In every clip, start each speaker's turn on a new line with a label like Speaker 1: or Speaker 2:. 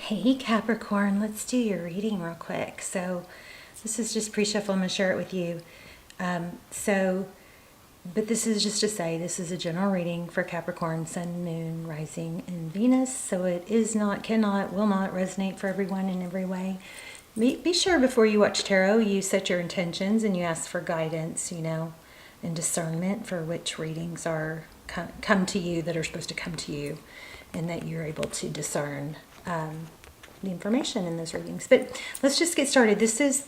Speaker 1: Hey Capricorn, let's do your reading real quick. So this is just pre-shuffle. I'm going to share it with you. But this is just to say this is a general reading for Capricorn, Sun, Moon, Rising, and Venus. So it is not, cannot, will not resonate for everyone in every way. Be sure before you watch tarot, you set your intentions and you ask for guidance, and discernment for which readings are come to you that are supposed to come to you, and that you're able to discern the information in those readings. But let's just get started. This is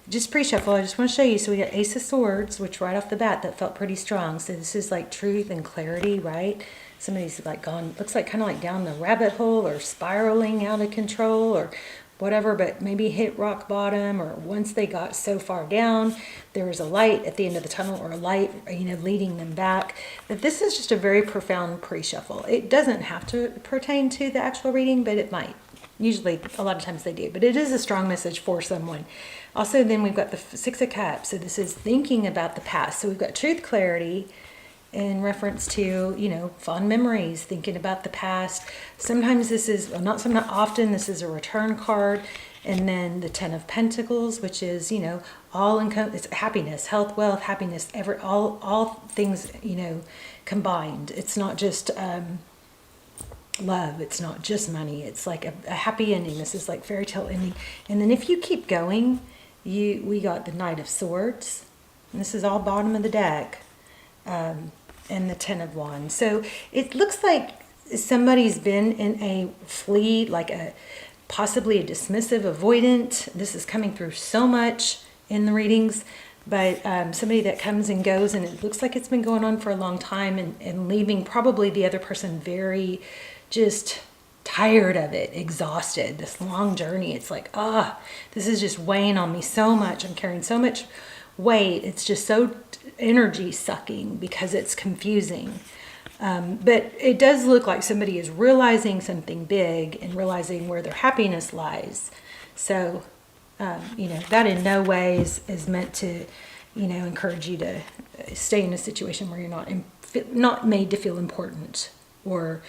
Speaker 1: just pre-shuffle. I just want to show you. So we got Ace of Swords, which right off the bat, that felt pretty strong. So this is like truth and clarity, right? Somebody's like gone, looks like kind of like down the rabbit hole or spiraling out of control or whatever, but maybe hit rock bottom, or once they got so far down, there was a light at the end of the tunnel, or a light, leading them back. That this is just a very profound pre-shuffle. It doesn't have to pertain to the actual reading, but it might. Usually, a lot of times they do, but it is a strong message for someone. Also, then we've got the Six of Cups. So this is thinking about the past. So we've got truth, clarity, in reference to, fond memories, thinking about the past. Sometimes this is, well, not sometimes, often this is a return card. And then the Ten of Pentacles, which is, it's happiness, health, wealth, happiness, all things, combined. It's not just love. It's not just money. It's like a happy ending. This is like fairy tale ending. And then if you keep going, we got the Knight of Swords. And this is all bottom of the deck. And the Ten of Wands. So it looks like somebody's been in a flee, like possibly a dismissive, avoidant. This is coming through so much in the readings, but somebody that comes and goes, and it looks like it's been going on for a long time, and leaving probably the other person very just tired of it, exhausted. This long journey, it's like, this is just weighing on me so much. I'm carrying so much weight. It's just so energy sucking because it's confusing. But it does look like somebody is realizing something big and realizing where their happiness lies. So, that in no way is meant to, encourage you to stay in a situation where you're not made to feel important, or,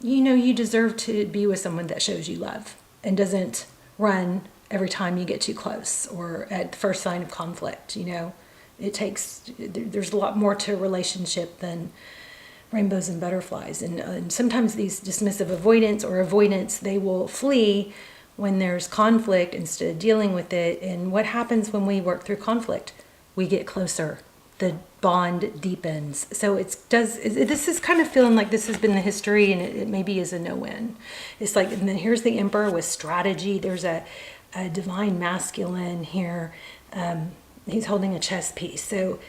Speaker 1: you deserve to be with someone that shows you love and doesn't run every time you get too close or at the first sign of conflict. There's a lot more to a relationship than rainbows and butterflies. And sometimes these dismissive avoidance, they will flee when there's conflict instead of dealing with it. And what happens when we work through conflict? We get closer. The bond deepens. So this is kind of feeling like this has been the history, and it maybe is a no-win. It's like, and then here's the Emperor with strategy. There's a divine masculine here. He's holding a chess piece. So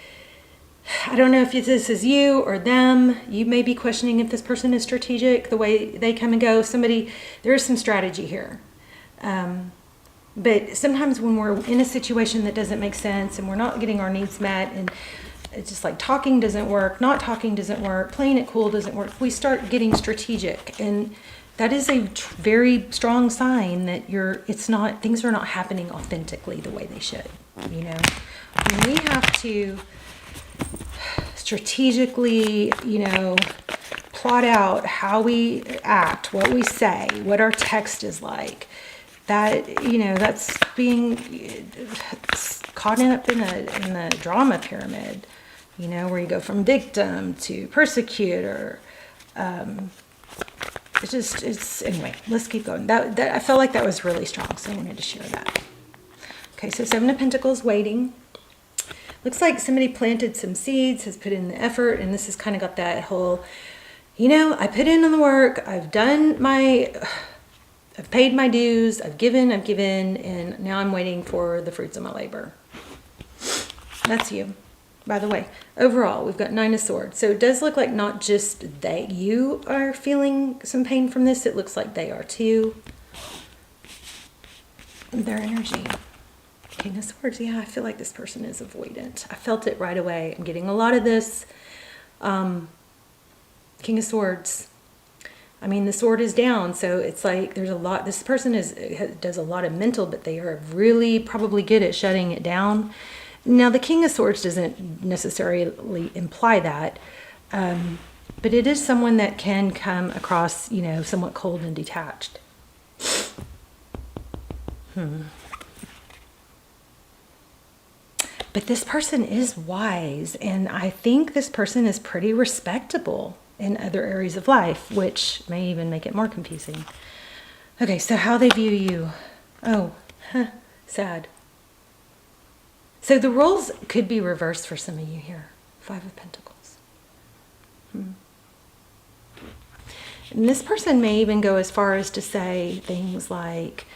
Speaker 1: I don't know if this is you or them. You may be questioning if this person is strategic, the way they come and go. There is some strategy here. But sometimes when we're in a situation that doesn't make sense and we're not getting our needs met, and it's just like talking doesn't work, not talking doesn't work, playing it cool doesn't work, we start getting strategic. And that is a very strong sign that things are not happening authentically the way they should. When we have to strategically, plot out how we act, what we say, what our text is like, that, that's being caught up in the drama pyramid, where you go from victim to persecutor. Anyway, let's keep going. That I felt like that was really strong, so I wanted to share that. Okay, so Seven of Pentacles, waiting. Looks like somebody planted some seeds, has put in the effort, and this has kind of got that whole, I put in the work, I've paid my dues, I've given, and now I'm waiting for the fruits of my labor. That's you. By the way, overall, we've got Nine of Swords. So it does look like not just that you are feeling some pain from this, it looks like they are too. Their energy. King of Swords. Yeah, I feel like this person is avoidant. I felt it right away. I'm getting a lot of this. King of Swords. I mean, the sword is down, so it's like there's a lot. This person does a lot of mental, but they are really probably good at shutting it down. Now, the King of Swords doesn't necessarily imply that, but it is someone that can come across, somewhat cold and detached. But this person is wise, and I think this person is pretty respectable in other areas of life, which may even make it more confusing. Okay, so how they view you. Oh, sad. So the roles could be reversed for some of you here. 5 of Pentacles. And this person may even go as far as to say things like,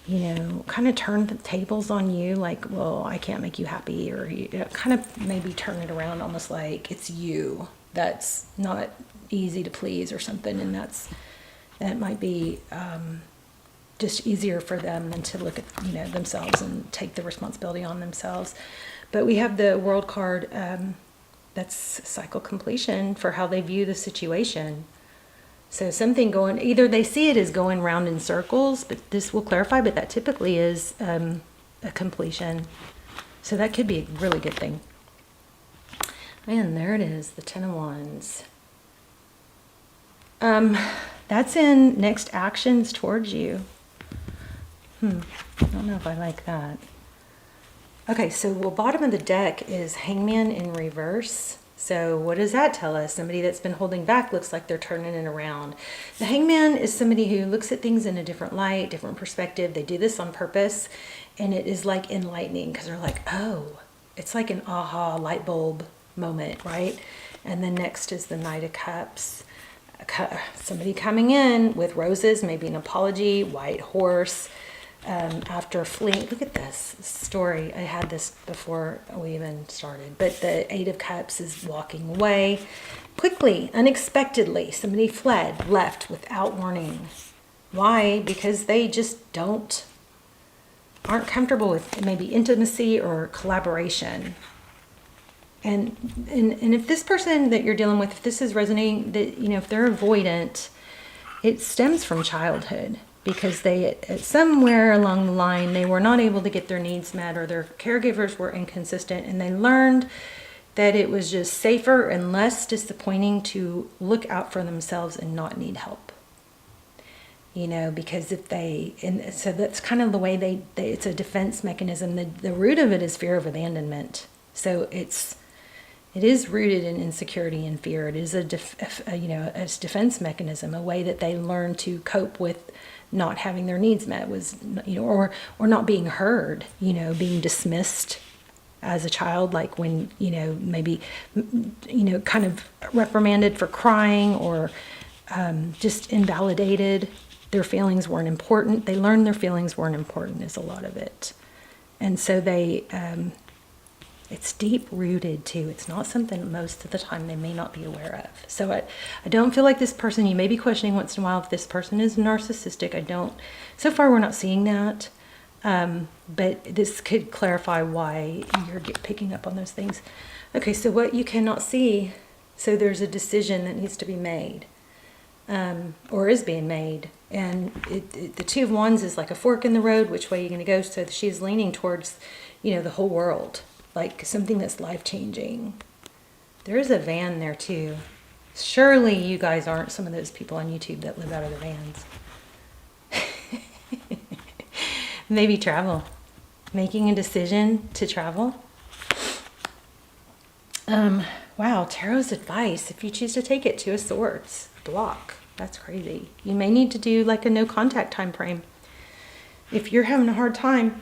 Speaker 1: you know, kind of turn the tables on you, like, well, I can't make you happy, or kind of maybe turn it around almost like it's you that's not easy to please or something, and that might be just easier for them than to look at, you know, themselves and take the responsibility on themselves. But we have the World card, that's cycle completion for how they view the situation. So something going, either they see it as going round in circles, but this will clarify, but that typically is a completion. So that could be a really good thing. And there it is, the 10 of Wands. That's in next actions towards you. I don't know if I like that. Okay, so well, bottom of the deck is Hangman in reverse. So what does that tell us? Somebody that's been holding back looks like they're turning it around. The Hangman is somebody who looks at things in a different light, different perspective. They do this on purpose, and it is like enlightening because they're like, oh, it's like an aha light bulb moment, right? And then next is the Knight of Cups. Somebody coming in with roses, maybe an apology, white horse. After fleeing, look at this story. I had this before we even started, but the 8 of Cups is walking away quickly, unexpectedly. Somebody fled, left without warning. Why? Because they just aren't comfortable with maybe intimacy or collaboration. And if this person that you're dealing with, if this is resonating, that, you know, if they're avoidant, it stems from childhood. Because they, somewhere along the line, they were not able to get their needs met, or their caregivers were inconsistent, and they learned that it was just safer and less disappointing to look out for themselves and not need help. You know, because if they, and so that's kind of the way it's a defense mechanism. The root of it is fear of abandonment. So it is rooted in insecurity and fear. It is a defense mechanism, a way that they learn to cope with not having their needs met, was, you know, or not being heard, you know, being dismissed as a child, like when, you know, maybe, you know, kind of reprimanded for crying, or just invalidated. Their feelings weren't important. They learned their feelings weren't important is a lot of it. And so they, it's deep rooted too. It's not something most of the time they may not be aware of. So I don't feel like this person, you may be questioning once in a while if this person is narcissistic. So far we're not seeing that. But this could clarify why you're picking up on those things. Okay, so what you cannot see, so there's a decision that needs to be made, or is being made. And the 2 of Wands is like a fork in the road. Which way are you going to go? So she's leaning towards, you know, the whole world. Like something that's life-changing. There is a van there too. Surely you guys aren't some of those people on YouTube that live out of the vans. Maybe travel. Making a decision to travel. Wow, Tarot's advice. If you choose to take it, 2 of Swords. Block. That's crazy. You may need to do like a no contact time frame. If you're having a hard time,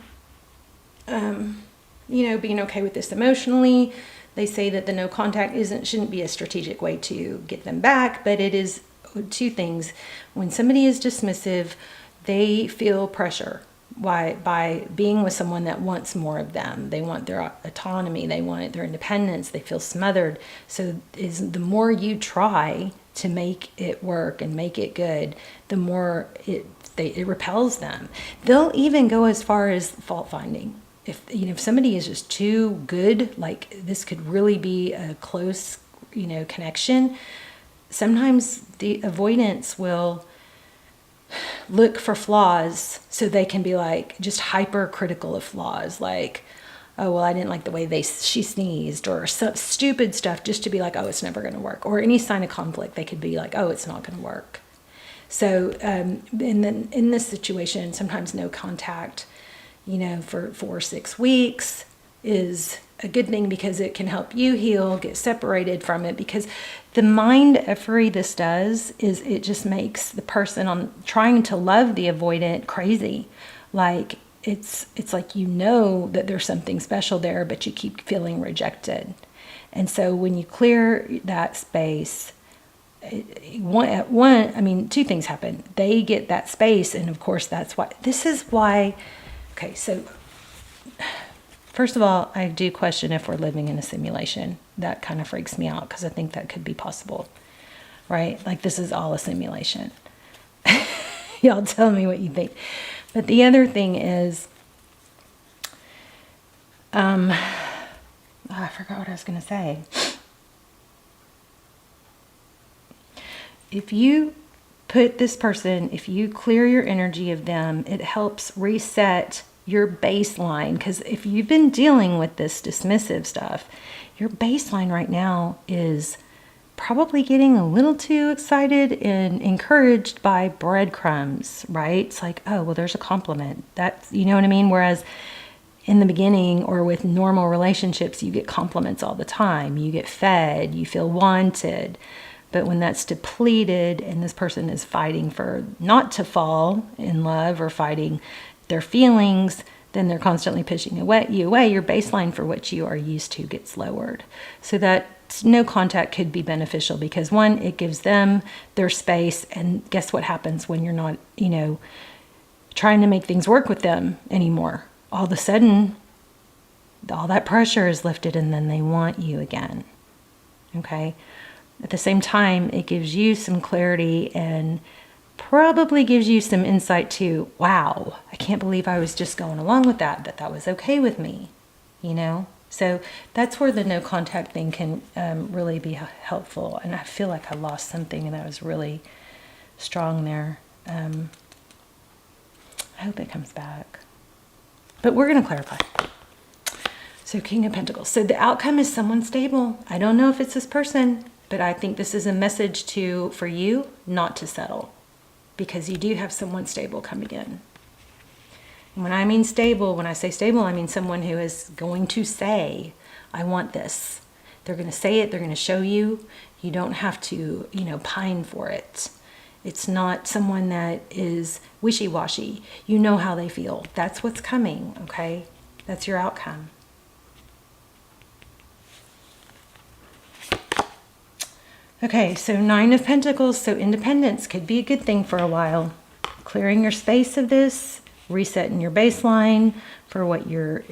Speaker 1: you know, being okay with this emotionally, they say that the no contact shouldn't be a strategic way to get them back, but it is 2 things. When somebody is dismissive, they feel pressure. Why? By being with someone that wants more of them. They want their autonomy. They want their independence. They feel smothered. So the more you try to make it work and make it good, the more it repels them. They'll even go as far as fault finding. If somebody is just too good, like this could really be a close, you know, connection. Sometimes the avoidance will look for flaws, so they can be like just hypercritical of flaws, like, oh well, I didn't like the way she sneezed, or some stupid stuff, just to be like, oh, it's never going to work. Or any sign of conflict, they could be like, oh, it's not going to work. So in this situation, sometimes no contact you know, for 4 or 6 weeks is a good thing, because it can help you heal, get separated from it. Because the mind effery this does is it just makes the person on trying to love the avoidant crazy. Like it's like, you know that there's something special there, but you keep feeling rejected. And so when you clear that space, two things happen. They get that space, and of course that's why, this is why. Okay, so first of all, I do question if we're living in a simulation. That kind of freaks me out, because I think that could be possible, right? Like, this is all a simulation. Y'all tell me what you think. But the other thing is, I forgot what I was going to say. If you put this person, if you clear your energy of them, it helps reset your baseline. Because if you've been dealing with this dismissive stuff, your baseline right now is probably getting a little too excited and encouraged by breadcrumbs, right? It's like, oh, well, there's a compliment. That's, you know what I mean? Whereas in the beginning, or with normal relationships, you get compliments all the time. You get fed, you feel wanted. But when that's depleted and this person is fighting for not to fall in love, or fighting their feelings, then they're constantly pushing you away. Your baseline for what you are used to gets lowered. So that no contact could be beneficial, because one, it gives them their space. And guess what happens when you're not, you know, trying to make things work with them anymore? All of a sudden, all that pressure is lifted, and then they want you again. Okay? At the same time, it gives you some clarity, and probably gives you some insight to, wow, I can't believe I was just going along with that, that was okay with me, you know? So that's where the no contact thing can really be helpful. And I feel like I lost something, and that was really strong there. I hope it comes back. But we're going to clarify. So King of Pentacles. So the outcome is someone stable. I don't know if it's this person, but I think this is a message for you not to settle, because you do have someone stable coming in. And when I mean stable, when I say stable, I mean someone who is going to say, I want this. They're going to say it. They're going to show you. You don't have to, you know, pine for it. It's not someone that is wishy-washy. You know how they feel. That's what's coming, okay? That's your outcome. Okay, so 9 of Pentacles. So independence could be a good thing for a while. Clearing your space of this, resetting your baseline for what your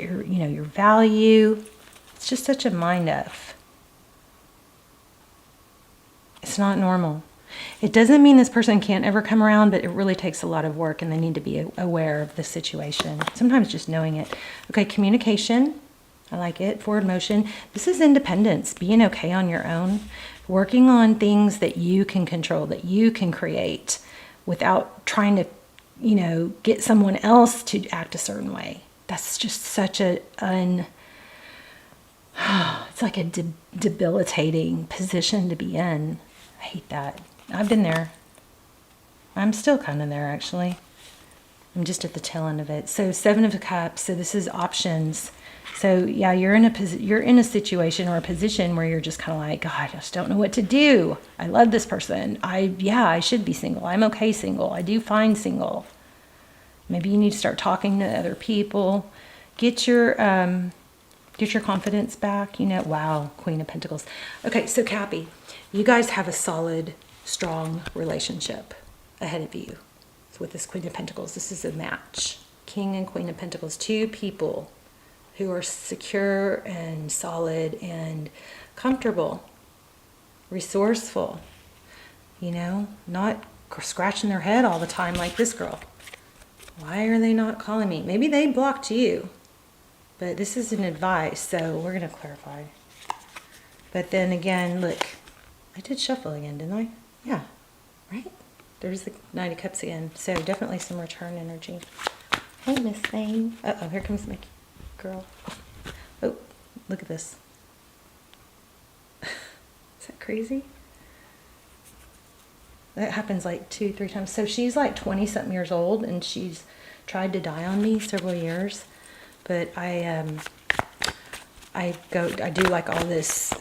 Speaker 1: value. It's just such a mind F. It's not normal. It doesn't mean this person can't ever come around, but it really takes a lot of work, and they need to be aware of the situation. Sometimes just knowing it. Okay, communication. I like it. Forward motion. This is independence, being okay on your own, working on things that you can control, that you can create, without trying to, you know, get someone else to act a certain way. That's just such it's like a debilitating position to be in. I hate that. I've been there. I'm still kind of there, actually. I'm just at the tail end of it. So 7 of Cups. So this is options. So yeah, you're in a situation or a position where you're just kind of like, God, I just don't know what to do. I love this person. I should be single. I'm okay single. I do fine single. Maybe you need to start talking to other people. Get your confidence back. You know, wow, Queen of Pentacles. Okay, so Cappy, you guys have a solid, strong relationship ahead of you. So with this Queen of Pentacles, this is a match. King and Queen of Pentacles, 2 people who are secure and solid and comfortable, resourceful, you know, not scratching their head all the time like this girl. Why are they not calling me? Maybe they blocked you, but this is an advice, so we're going to clarify. But then again, look, I did shuffle again, didn't I? Yeah, right? There's the Knight of Cups again, so definitely some return energy. Hey, Miss Thane. Uh-oh, here comes my girl. Oh, look at this. Is that crazy? That happens like 2-3 times. So she's like 20-something years old, and she's tried to die on me several years, but I do like all this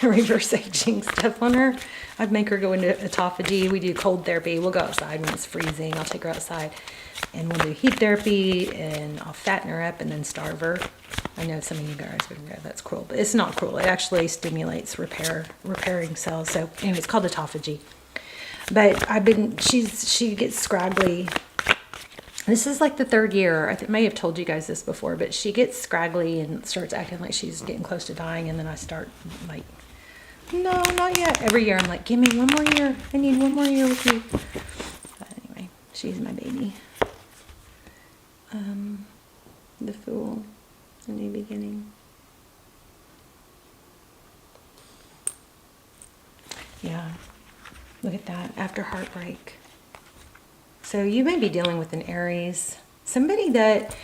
Speaker 1: reverse aging stuff on her. I'd make her go into autophagy. We do cold therapy. We'll go outside when it's freezing. I'll take her outside and we'll do heat therapy, and I'll fatten her up and then starve her. I know some of you guys would go, that's cruel, but it's not cruel. It actually stimulates repairing cells. So anyway, it's called autophagy. But she gets scraggly. This is like the third year. I may have told you guys this before, but she gets scraggly and starts acting like she's getting close to dying. And then I start like, no, not yet. Every year I'm like, give me one more year. I need one more year with you. But anyway, she's my baby. The Fool, a new beginning. Yeah, look at that, after heartbreak. So you may be dealing with an Aries, somebody that,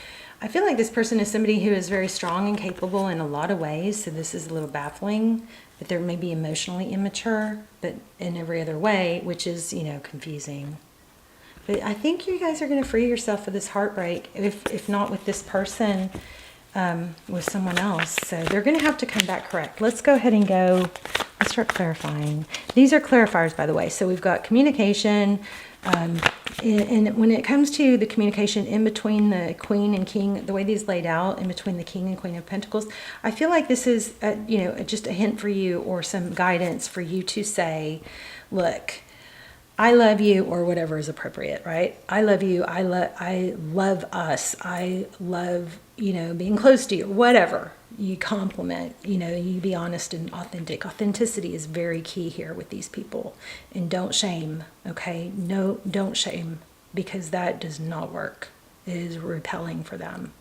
Speaker 1: I feel like this person is somebody who is very strong and capable in a lot of ways. So this is a little baffling, but they're maybe emotionally immature, but in every other way, which is, you know, confusing. But I think you guys are going to free yourself of this heartbreak, if not with this person, with someone else. So they're going to have to come back correct. Let's go ahead and let's start clarifying. These are clarifiers, by the way. So we've got communication, and when it comes to the communication in between the Queen and King, the way these laid out, in between the King and Queen of Pentacles, I feel like this is, you know, just a hint for you or some guidance for you to say, look, I love you, or whatever is appropriate, right? I love you. I love us. I love, you know, being close to you, whatever. You compliment, you know, you be honest and authentic. Authenticity is very key here with these people. And don't shame, okay? No, don't shame, because that does not work. It is repelling for them.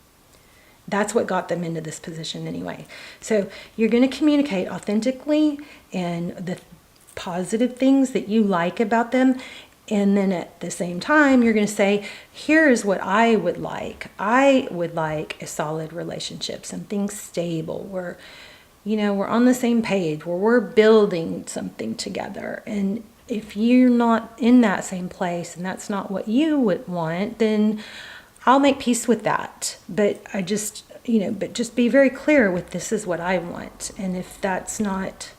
Speaker 1: That's what got them into this position anyway. So you're going to communicate authentically and the positive things that you like about them, and then at the same time you're going to say, here's what I would like. I would like a solid relationship, something stable, where, you know, we're on the same page, where we're building something together. And if you're not in that same place and that's not what you would want, then I'll make peace with that. But I just, you know, but just be very clear with, this is what I want. And if that's not,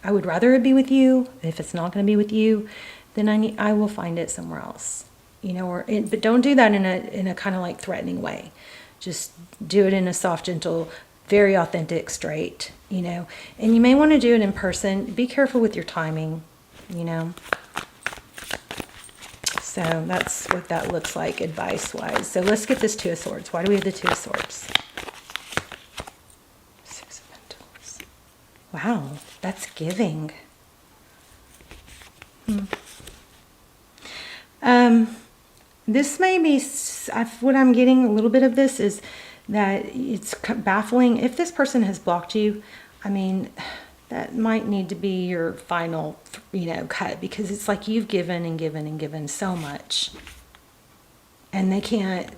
Speaker 1: I would rather it be with you. If it's not going to be with you, then I will find it somewhere else, you know. But don't do that in a kind of like threatening way. Just do it in a soft, gentle, very authentic, straight, you know. And you may want to do it in person. Be careful with your timing, you know. So that's what that looks like advice-wise. So let's get this Two of Swords. Why do we have the Two of Swords? Six of Pentacles. Wow, that's giving. This may be, what I'm getting a little bit of this is that it's baffling. If this person has blocked you, I mean, that might need to be your final, you know, cut, because it's like you've given and given and given so much. And they can't,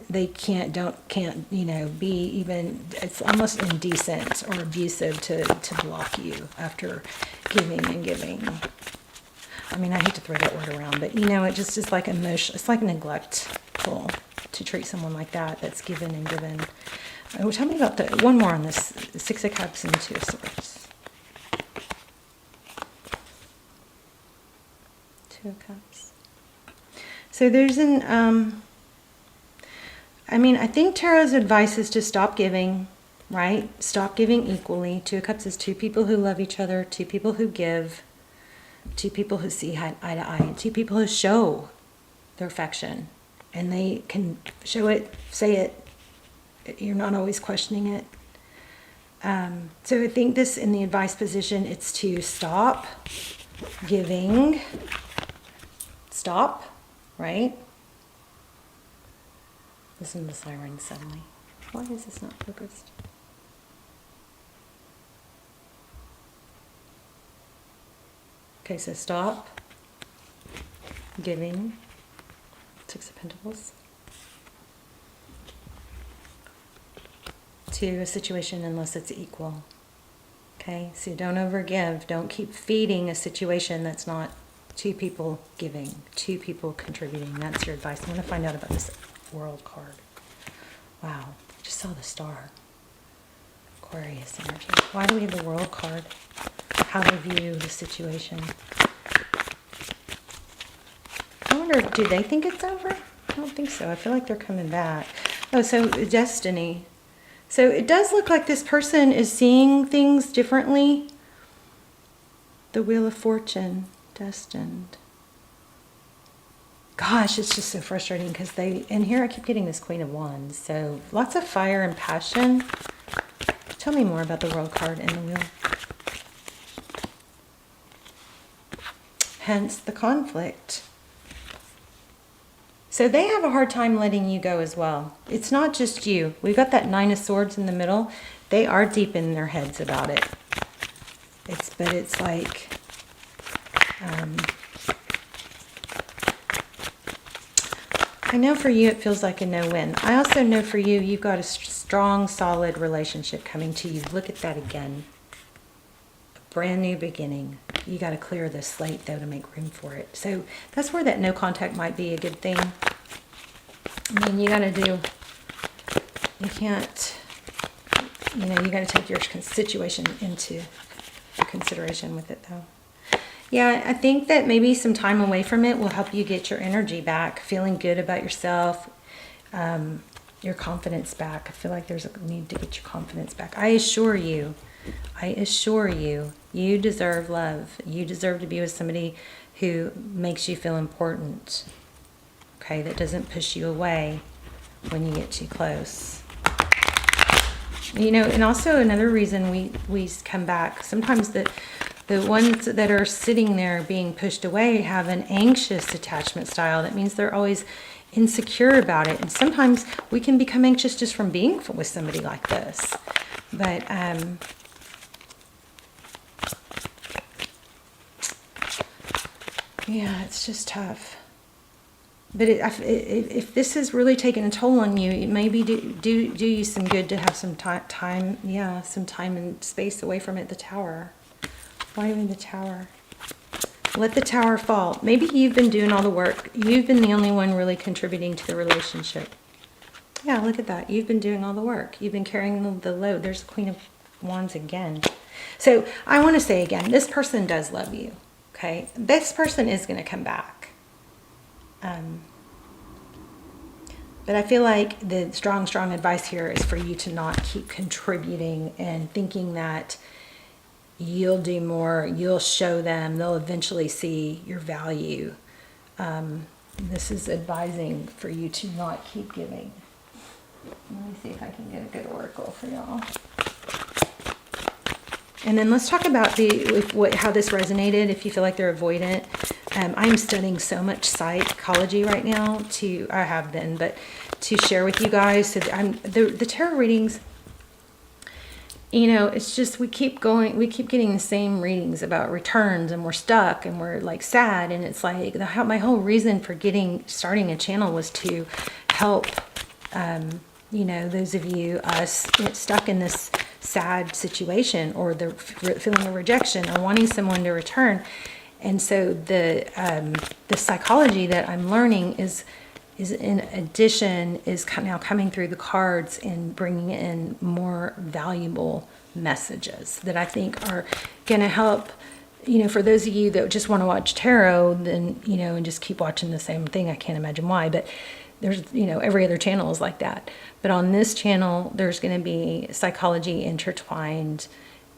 Speaker 1: you know, be even, it's almost indecent or abusive to block you after giving and giving. I mean, I hate to throw that word around, but you know, it just is like emotion. It's like neglectful to treat someone like that, that's given and given. Oh, tell me about one more on this, Six of Cups and Two of Swords. Two of Cups. So there's I mean, I think Tarot's advice is to stop giving, right? Stop giving equally. Two of Cups is two people who love each other, two people who give, two people who see eye to eye, two people who show their affection. And they can show it, say it. You're not always questioning it. So I think this, in the advice position, it's to stop giving. Stop, right? Listen to the siren suddenly. Why is this not focused? Okay, so stop giving. Six of Pentacles. To a situation unless it's equal. Okay, so don't overgive. Don't keep feeding a situation that's not 2 people giving, 2 people contributing. That's your advice. I'm going to find out about this World card. Wow, just saw the star. Aquarius energy. Why do we have the World card? How to view the situation. I wonder, do they think it's over? I don't think so. I feel like they're coming back. Oh, so destiny. So it does look like this person is seeing things differently. The Wheel of Fortune, destined. Gosh, it's just so frustrating because and here I keep getting this Queen of Wands. So lots of fire and passion. Tell me more about the World card and the Wheel. Hence the conflict. So they have a hard time letting you go as well. It's not just you. We've got that 9 of Swords in the middle. They are deep in their heads about it. But it's like, I know for you it feels like a no-win. I also know for you, you've got a strong, solid relationship coming to you. Look at that again. A brand new beginning. You got to clear the slate, though, to make room for it. So that's where that no contact might be a good thing. I mean, you got to do, you can't, you know, you got to take your situation into consideration with it, though. Yeah, I think that maybe some time away from it will help you get your energy back, feeling good about yourself, your confidence back. I feel like there's a need to get your confidence back. I assure you, you deserve love. You deserve to be with somebody who makes you feel important, okay, that doesn't push you away when you get too close. You know, and also another reason we come back, sometimes the ones that are sitting there being pushed away have an anxious attachment style. That means they're always insecure about it. And sometimes we can become anxious just from being with somebody like this. But, yeah, it's just tough. But if this is really taking a toll on you, it maybe do you some good to have some time, yeah, some time and space away from it. The Tower. Why even the Tower? Let the Tower fall. Maybe you've been doing all the work. You've been the only one really contributing to the relationship. Yeah, look at that. You've been doing all the work. You've been carrying the load. There's the Queen of Wands again. So I want to say again, this person does love you. Okay? This person is going to come back. But I feel like the strong advice here is for you to not keep contributing and thinking that you'll do more, you'll show them, they'll eventually see your value. This is advising for you to not keep giving. Let me see if I can get a good oracle for y'all. And then let's talk about how this resonated, if you feel like they're avoidant. I'm studying so much psychology right now I have been, but to share with you guys. So the tarot readings, you know, it's just, we keep getting the same readings about returns, and we're stuck and we're like sad. And it's like my whole reason for starting a channel was to help, you know, those of you, us, get stuck in this sad situation, or the feeling of rejection, or wanting someone to return. And so the psychology that I'm learning is in addition, is now coming through the cards and bringing in more valuable messages that I think are going to help, you know, for those of you that just want to watch tarot, then, you know, and just keep watching the same thing. I can't imagine why, but there's, you know, every other channel is like that. But on this channel, there's going to be psychology intertwined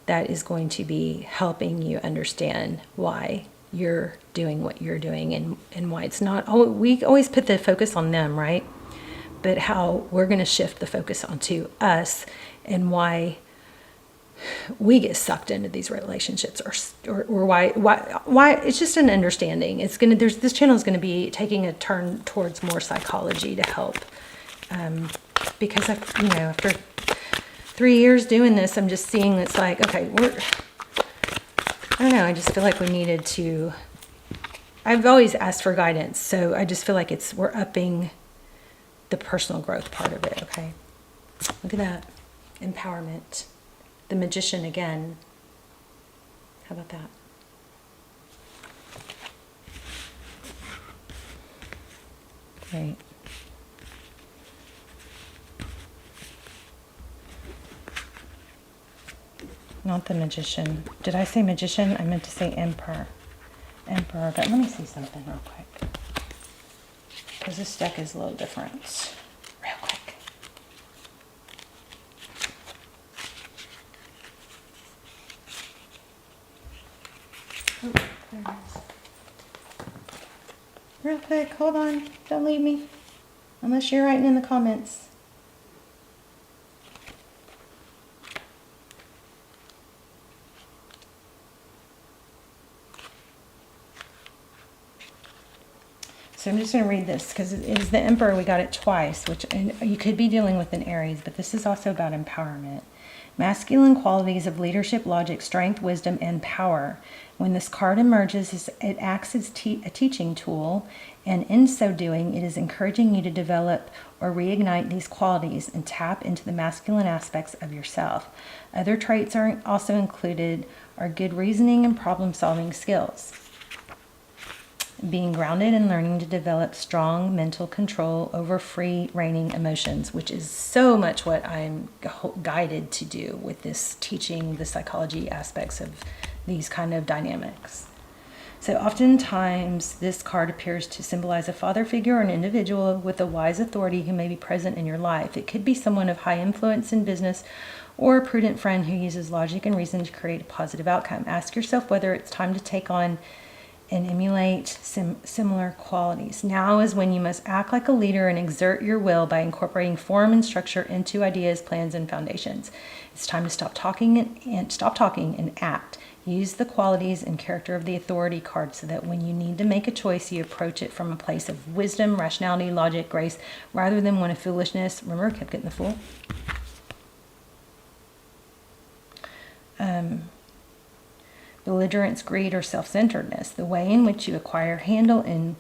Speaker 1: that is going to be helping you understand why you're doing what you're doing, and why it's not, we always put the focus on them, right? But how we're going to shift the focus onto us, and why we get sucked into these relationships, or why it's just an understanding. This channel is going to be taking a turn towards more psychology to help, because after 3 years doing this, I'm just seeing it's like, okay, I don't know, I just feel like we needed to, I've always asked for guidance, so I just feel like we're upping the personal growth part of it, okay? Look at that. Empowerment. The Magician again. How about that? Right. Not the Magician. Did I say Magician? I meant to say Emperor. Emperor. But let me see something real quick, because this deck is a little different. Real quick. Oh, there it is. Real quick, hold on. Don't leave me. Unless you're writing in the comments. So I'm just going to read this because it is the Emperor. We got it twice, which, and you could be dealing with an Aries, but this is also about empowerment. Masculine qualities of leadership, logic, strength, wisdom, and power. When this card emerges, it acts as a teaching tool, and in so doing, it is encouraging you to develop or reignite these qualities and tap into the masculine aspects of yourself. Other traits are also included are good reasoning and problem-solving skills. Being grounded and learning to develop strong mental control over free reigning emotions, which is so much what I'm guided to do with this teaching the psychology aspects of these kind of dynamics. So oftentimes this card appears to symbolize a father figure or an individual with a wise authority who may be present in your life. It could be someone of high influence in business or a prudent friend who uses logic and reason to create a positive outcome. Ask yourself whether it's time to take on and emulate similar qualities. Now is when you must act like a leader and exert your will by incorporating form and structure into ideas, plans, and foundations. It's time to stop talking and act. Use the qualities and character of the authority card so that when you need to make a choice, you approach it from a place of wisdom, rationality, logic, grace, rather than one of foolishness. Remember, I kept getting the Fool. Belligerence, greed, or self-centeredness. The way in which you acquire, handle, and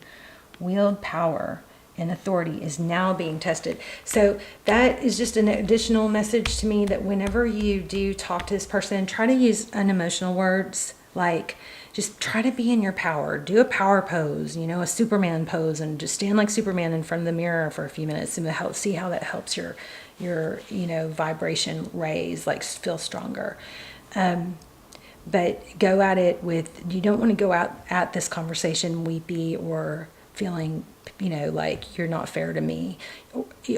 Speaker 1: wield power and authority is now being tested. So that is just an additional message to me that whenever you do talk to this person, try to use unemotional words, like just try to be in your power. Do a power pose, you know, a Superman pose, and just stand like Superman in front of the mirror for a few minutes and see how that helps your you know, vibration raise, like feel stronger. But go at it with, you don't want to go out at this conversation weepy or feeling, you know, like you're not fair to me.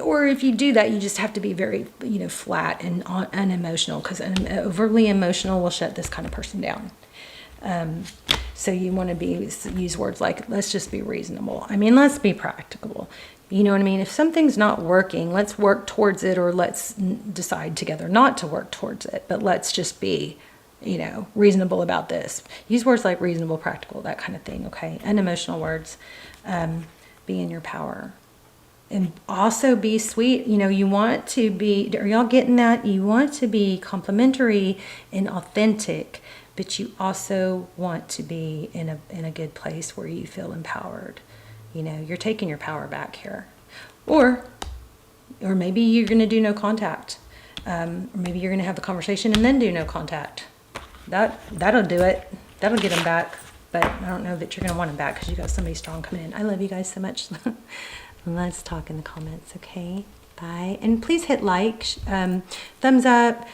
Speaker 1: Or if you do that, you just have to be very, you know, flat and unemotional, because overly emotional will shut this kind of person down. So you want to use words like, let's just be reasonable. I mean, let's be practical. You know what I mean? If something's not working, let's work towards it, or let's decide together not to work towards it, but let's just be, you know, reasonable about this. Use words like reasonable, practical, that kind of thing, okay? Unemotional words. Be in your power. And also be sweet. You know, you want to be, are y'all getting that? You want to be complimentary and authentic, but you also want to be in a good place where you feel empowered. You know, you're taking your power back here. Or maybe you're going to do no contact. Or maybe you're going to have a conversation and then do no contact. That'll do it. That'll get them back. But I don't know that you're going to want them back because you got somebody strong coming in. I love you guys so much. Let's talk in the comments, okay? Bye. And please hit like, thumbs up,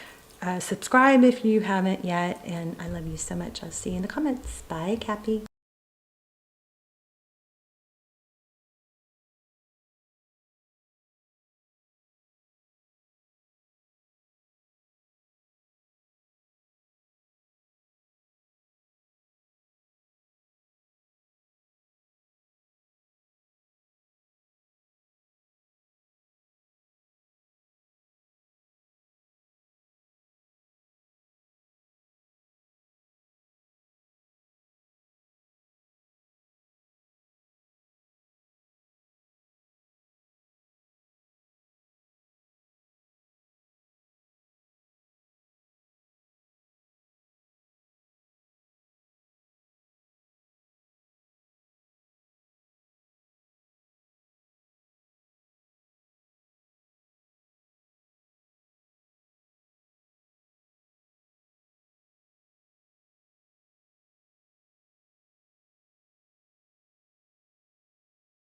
Speaker 1: subscribe if you haven't yet. And I love you so much. I'll see you in the comments. Bye, Cappy.